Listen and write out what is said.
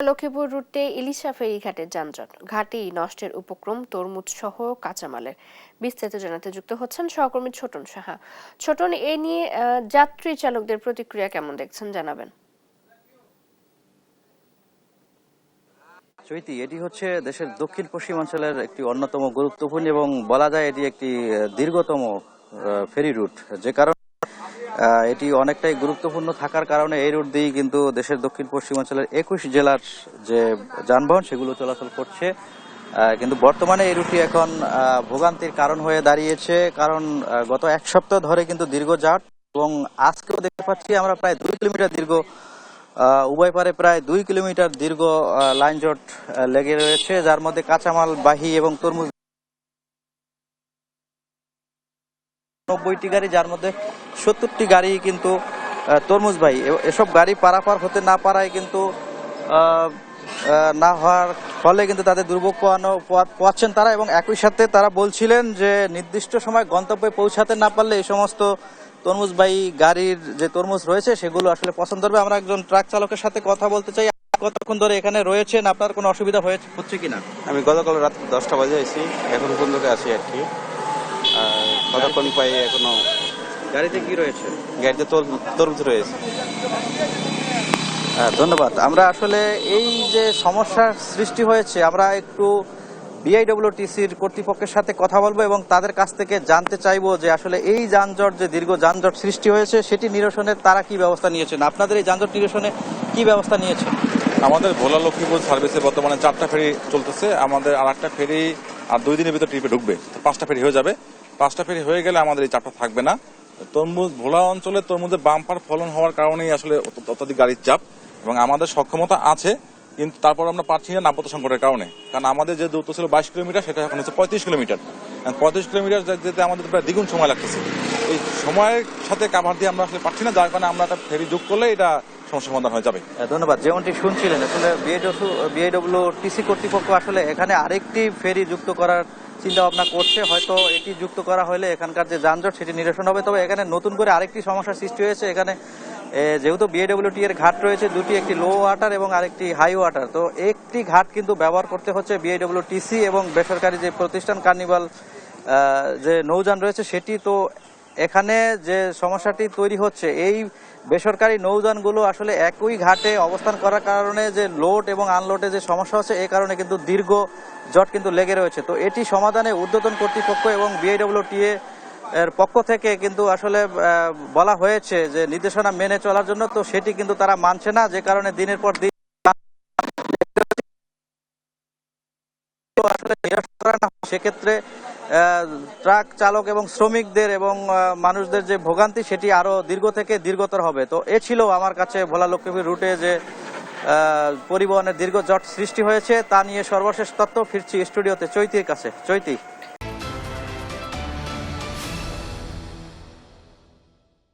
লক্ষ্মীপুর রুটে ইলিশা ফেরিঘাটের যানজট, ঘাটেই নষ্টের উপক্রম তরমুজ সহ কাঁচামালের। বিস্তারিত জানাতে যুক্ত হচ্ছেন সহকর্মী ছোটন সাহা। ছোটন, এ নিয়ে যাত্রী চালকদের প্রতিক্রিয়া কেমন দেখছেন জানাবেন। চৈতি, এটি হচ্ছে দেশের দক্ষিণ পশ্চিমাঞ্চলের একটি অন্যতম গুরুত্বপূর্ণ এবং বলা যায় এটি একটি দীর্ঘতম ফেরি রুট। যে কারণে এটি অনেকটাই গুরুত্বপূর্ণ থাকার কারণে এই রুট দিয়েই কিন্তু দেশের দক্ষিণ পশ্চিমাঞ্চলের 21 জেলার যে যানবাহন সেগুলো চলাচল করছে। কিন্তু বর্তমানে এই রুটটি এখন ভোগান্তির কারণ হয়ে দাঁড়িয়েছে, কারণ গত এক সপ্তাহ ধরে কিন্তু দীর্ঘ জাট এবং আজকেও দেখতে পাচ্ছি আমরা প্রায় 2 কিলোমিটার দীর্ঘ উভয় পারে প্রায় 2 কিলোমিটার দীর্ঘ লাইন জট লেগে রয়েছে, যার মধ্যে কাঁচামাল বাহী এবং তরমুজ 90টি গাড়ি, যার মধ্যে 70টি গাড়ি কিন্তু তরমুজ বাহী। এসব গাড়ি পারাপার হতে না পারায় কিন্তু না হওয়ার ফলে কিন্তু তাদের দুর্ভোগ পোয়াচ্ছেন তারা, এবং একই সাথে তারা বলছিলেন যে নির্দিষ্ট সময় গন্তব্যে পৌঁছাতে না পারলে এই সমস্ত তরমুজবাহী গাড়ির যে তরমুজ রয়েছে সেগুলো আসলে পছন্দ হবে। আমরা একজন ট্রাক চালকের সাথে কথা বলতে চাই। কতক্ষণ ধরে এখানে রয়েছেন, আপনার কোনো অসুবিধা হচ্ছে কিনা? আমি গতকাল রাত 10টা বাজে আইছি, এখন পর্যন্ত আছি আর কি। কতক্ষণ পাই এখনো। গাড়িতে কি রয়েছে? গাড়িতে তরমুজ রয়েছে। ধন্যবাদ। আমরা আসলে এই যে সমস্যার সৃষ্টি হয়েছে, আমরা একটু বিআইডব্লিউটিসির কর্তৃপক্ষের সাথে কথা বলবো এবং তাদের কাছ থেকে জানতে চাইবো যে আসলে এই যানজট, যে দীর্ঘ যানজট সৃষ্টি হয়েছে, সেটি নিরসনে তারা কি ব্যবস্থা নিয়েছেন। আপনাদের এই যানজট নিরসনে কি ব্যবস্থা নিয়েছেন? আমাদের ভোলা লক্ষ্মীপুর সার্ভিসে বর্তমানে 4টা ফেরি চলতেছে। আমাদের আর একটা ফেরি আর 2 দিনের ভিতর ট্রিপে ঢুকবে, 5টা ফেরি হয়ে যাবে। 5টা ফেরি হয়ে গেলে আমাদের এই 4টা থাকবে না। তরমুজ ভোলা অঞ্চলে তরমুজের বাম্পার ফলন হওয়ার কারণেই আসলে অত্যাধিক গাড়ির চাপ, এবং আমাদের সক্ষমতা আছে, কিন্তু তারপর আমরা পারছি না নাপত্তা সংকটের কারণে। কারণ আমাদের যে দূরত্ব ছিল 22 কিলোমিটার, সেটা এখন হচ্ছে 35 কিলোমিটার। 35 কিলোমিটার যেতে আমাদের প্রায় দ্বিগুণ সময় লাগতেছে। এই সময়ের সাথে কাভার দিয়ে আমরা আসলে পারছি না, যার কারণে আমরা একটা ফেরি যোগ করলে এটা সমস্যার সমাধান হয়ে যাবে। ধন্যবাদ। যেমনটি শুনছিলেন, আসলে বিআইডব্লিউটিসি কর্তৃপক্ষ আসলে এখানে আরেকটি ফেরি যুক্ত করার চিন্তা ভাবনা করছে। হয়তো এটি যুক্ত করা হলে এখানকার যে যানজট সেটি নিরসন হবে। তবে এখানে নতুন করে আরেকটি সমস্যার সৃষ্টি হয়েছে। এখানে যেহেতু বিআইডব্লিউটি এর ঘাট রয়েছে দুটি, একটি লো ওয়াটার এবং আরেকটি হাই ওয়াটার, তো একটি ঘাট কিন্তু ব্যবহার করতে হচ্ছে বিআইডব্লিউটিসি এবং বেসরকারি যে প্রতিষ্ঠান কার্নিভাল যে নৌযান রয়েছে সেটি। তো এখানে যে সমস্যাটি তৈরি হচ্ছে, এই বেসরকারি নৌযানগুলো আসলে একই ঘাটে অবস্থান করার কারণে যে লোড এবং আনলোডে যে সমস্যা হচ্ছে, এই কারণে কিন্তু দীর্ঘ জট কিন্তু লেগে রয়েছে। তো এটি সমাধানে ঊর্ধ্বতন কর্তৃপক্ষ এবং বিআইডব্লিউটিএ এর পক্ষ থেকে কিন্তু আসলে বলা হয়েছে যে নির্দেশনা মেনে চলার জন্য, তো সেটি কিন্তু তারা মানছে না, যে কারণে দিনের পর দিন আসলে নিরসন করা না হয়, সেক্ষেত্রে ট্রাক চালক এবং শ্রমিকদের এবং মানুষদের যে ভোগান্তি সেটি আরো দীর্ঘ থেকে দীর্ঘতর হবে। তো এ ছিল আমার কাছে ভোলা লক্ষ্মীপুর রুটে যে পরিবহনের দীর্ঘ জট সৃষ্টি হয়েছে তা নিয়ে সর্বশেষ তথ্য। ফিরছি স্টুডিওতে চৈতির কাছে। চৈতি।